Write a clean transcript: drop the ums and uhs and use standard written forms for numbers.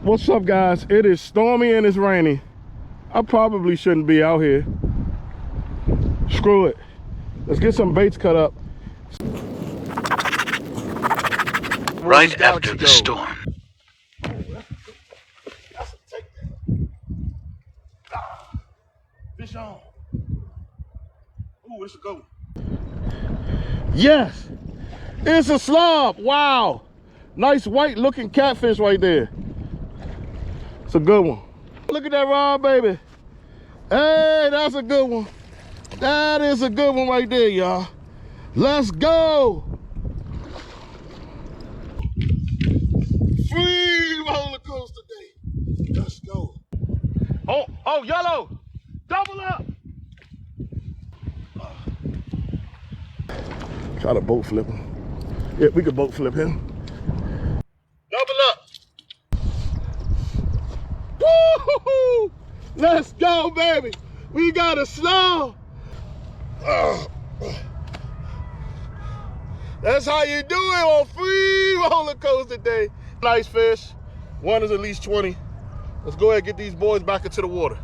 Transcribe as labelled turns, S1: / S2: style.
S1: What's up, guys? It is stormy and it's rainy. I probably shouldn't be out here. Screw it. Let's get some baits cut up.
S2: Right after the storm.
S1: Fish on. Ooh, it's a good one. Yes, it's a slob. Wow, nice white looking catfish right there. It's a good one. Look at that rod, baby. Hey, that's a good one. That is a good one right there, y'all. Let's go. Free roller coaster day. Let's go. Oh, yellow. Double up. Try to boat flip him. Yeah, we could boat flip him. Double up. Woo-hoo-hoo! Let's go, baby. We got a slow. That's how you do it on free roller coaster day. Nice fish. One is at least 20. Let's go ahead and get these boys back into the water.